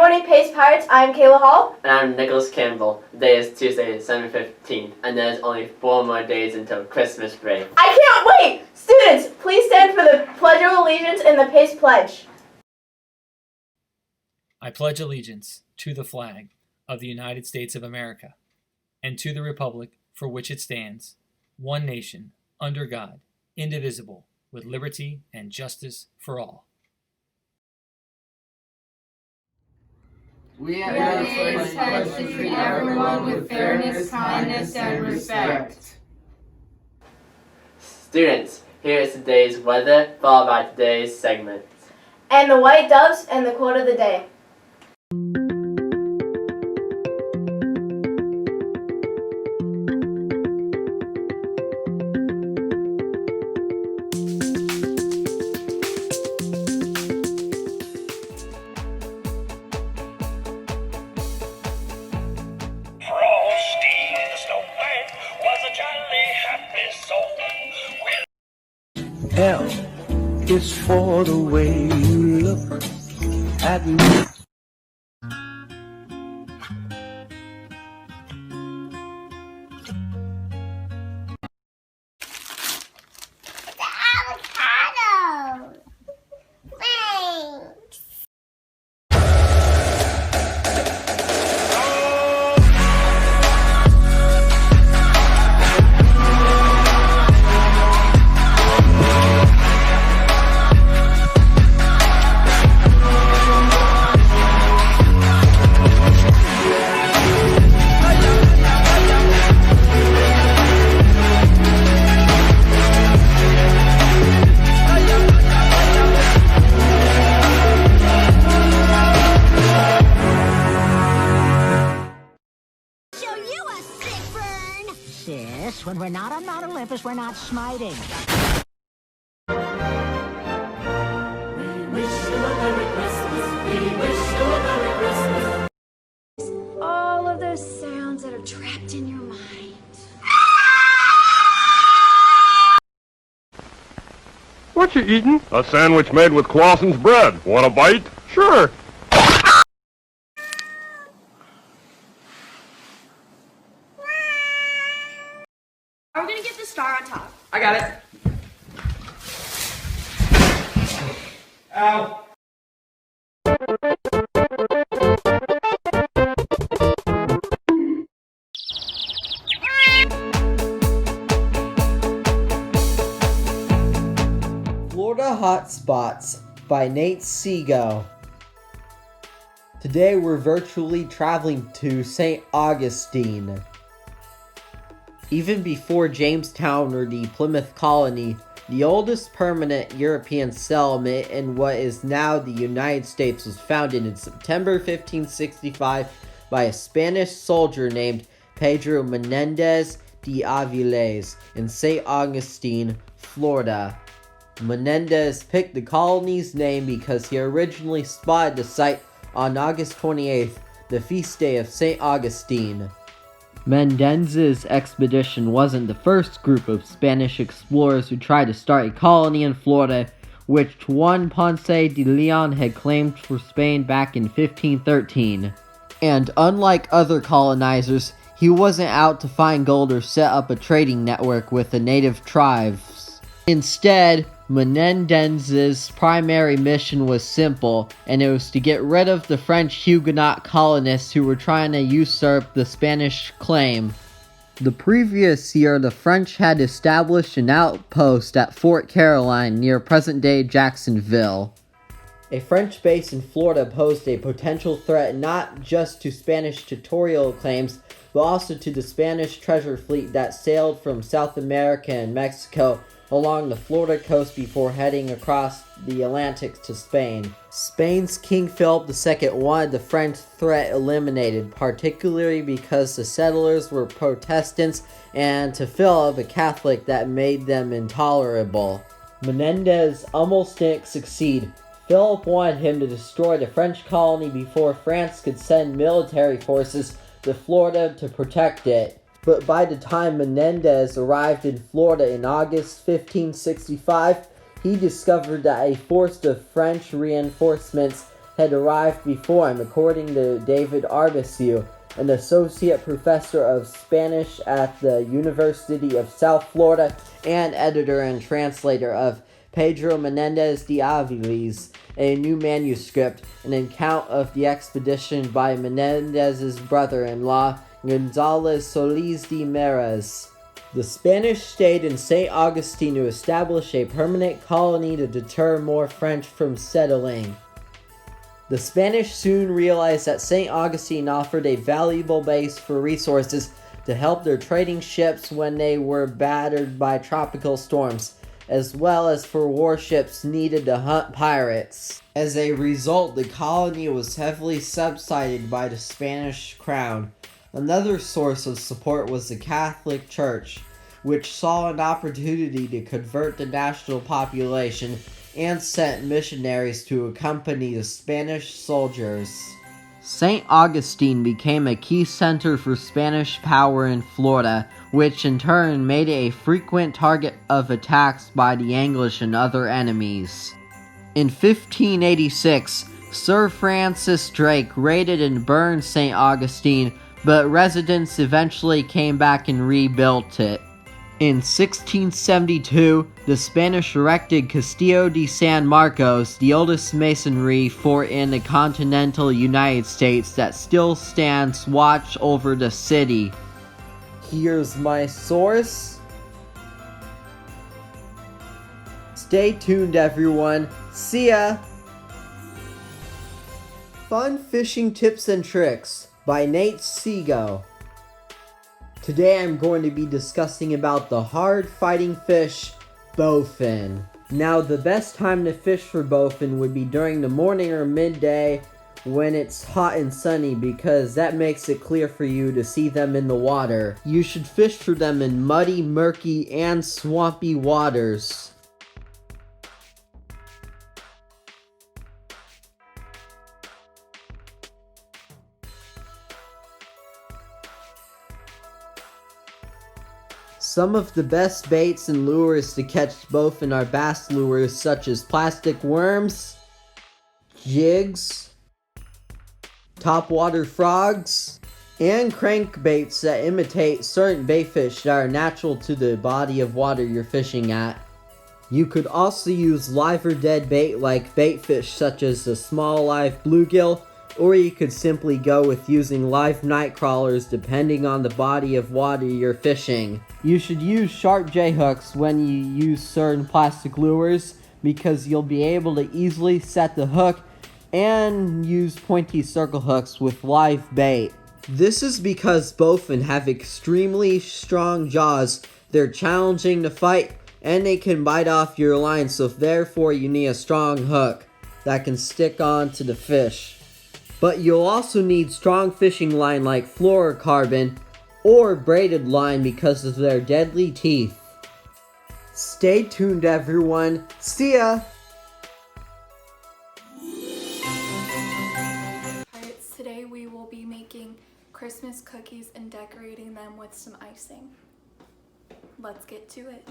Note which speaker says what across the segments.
Speaker 1: Pony Pace Pirates. I'm Kayla Hall.
Speaker 2: And I'm Nicholas Campbell. Today is Tuesday, December 15th, and there's only 4 more days until Christmas break.
Speaker 1: I can't wait! Students, please stand for the Pledge of Allegiance and the Pace Pledge.
Speaker 3: I pledge allegiance to the flag of the United States of America and to the republic for which it stands, one nation, under God, indivisible, with liberty and justice for all.
Speaker 4: We at Pace pledge to treat everyone with fairness, kindness, and respect.
Speaker 2: Students, here is today's weather, followed by today's segment.
Speaker 1: And the white doves and the quote of the day.
Speaker 5: L is for the way you look at me.
Speaker 6: Avocado. Thanks.
Speaker 7: Sis, when we're not on Mount Olympus, we're not smiting.
Speaker 4: We wish you a Merry Christmas. We wish you a Merry Christmas.
Speaker 8: All of those sounds that are trapped in your mind.
Speaker 9: What you eating? A sandwich made with Clausen's bread. Want a bite? Sure.
Speaker 8: Are we gonna get the star on top?
Speaker 4: I got it. Ow.
Speaker 10: Florida Hotspots by Nate Seago. Today we're virtually traveling to St. Augustine. Even before Jamestown or the Plymouth Colony, the oldest permanent European settlement in what is now the United States was founded in September 1565 by a Spanish soldier named Pedro Menendez de Aviles in St. Augustine, Florida. Menendez picked the colony's name because he originally spotted the site on August 28th, the feast day of St. Augustine. Menendez's expedition wasn't the first group of Spanish explorers who tried to start a colony in Florida, which Juan Ponce de Leon had claimed for Spain back in 1513. And unlike other colonizers, he wasn't out to find gold or set up a trading network with the native tribes. Instead, Menendez's primary mission was simple, and it was to get rid of the French Huguenot colonists who were trying to usurp the Spanish claim. The previous year, the French had established an outpost at Fort Caroline near present-day Jacksonville. A French base in Florida posed a potential threat not just to Spanish territorial claims, but also to the Spanish treasure fleet that sailed from South America and Mexico along the Florida coast before heading across the Atlantic to Spain. Spain's King Philip II wanted the French threat eliminated, particularly because the settlers were Protestants and to Philip a Catholic that made them intolerable. Menendez almost didn't succeed. Philip wanted him to destroy the French colony before France could send military forces to Florida to protect it. But by the time Menendez arrived in Florida in August 1565, he discovered that a force of French reinforcements had arrived before him, according to David Arbisu, an associate professor of Spanish at the University of South Florida and editor and translator of Pedro Menendez de Aviles, a new manuscript, an account of the expedition by Menendez's brother-in-law, Gonzalez Solis de Meras. The Spanish stayed in St. Augustine to establish a permanent colony to deter more French from settling. The Spanish soon realized that St. Augustine offered a valuable base for resources to help their trading ships when they were battered by tropical storms, as well as for warships needed to hunt pirates. As a result, the colony was heavily subsidized by the Spanish crown. Another source of support was the Catholic Church, which saw an opportunity to convert the national population and sent missionaries to accompany the Spanish soldiers. St. Augustine became a key center for Spanish power in Florida, which in turn made it a frequent target of attacks by the English and other enemies. In 1586, Sir Francis Drake raided and burned St. Augustine, but residents eventually came back and rebuilt it. In 1672, the Spanish erected Castillo de San Marcos, the oldest masonry fort in the continental United States that still stands watch over the city. Here's my source. Stay tuned, everyone. See ya! Fun Fishing Tips and Tricks by Nate Seago. Today I'm going to be discussing about the hard-fighting fish, bowfin. Now, the best time to fish for bowfin would be during the morning or midday when it's hot and sunny, because that makes it clear for you to see them in the water. You should fish for them in muddy, murky, and swampy waters. Some of the best baits and lures to catch bowfin are bass lures such as plastic worms, jigs, topwater frogs, and crankbaits that imitate certain baitfish that are natural to the body of water you're fishing at. You could also use live or dead bait like baitfish such as the small live bluegill, or you could simply go with using live night crawlers depending on the body of water you're fishing. You should use sharp J-hooks when you use certain plastic lures because you'll be able to easily set the hook and use pointy circle hooks with live bait. This is because bowfin have extremely strong jaws, they're challenging to fight, and they can bite off your line, so therefore you need a strong hook that can stick on to the fish. But you'll also need strong fishing line like fluorocarbon or braided line because of their deadly teeth. Stay tuned, everyone. See ya!
Speaker 11: Alright, today we will be making Christmas cookies and decorating them with some icing. Let's get to it.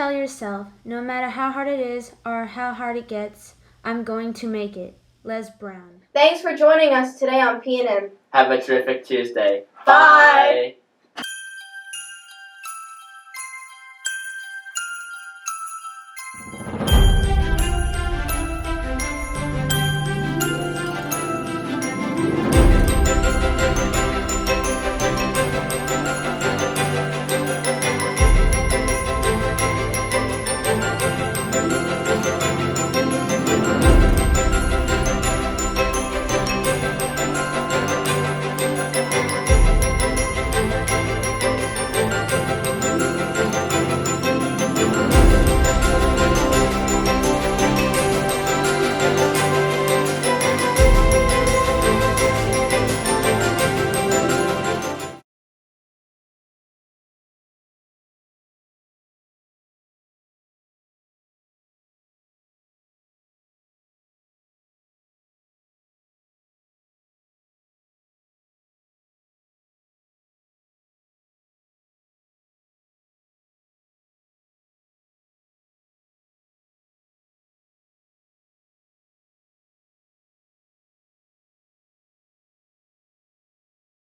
Speaker 12: tell yourself, no matter how hard it is or how hard it gets, I'm going to make it. Les Brown.
Speaker 1: Thanks for joining us today on PNN.
Speaker 2: Have a terrific Tuesday.
Speaker 1: Bye.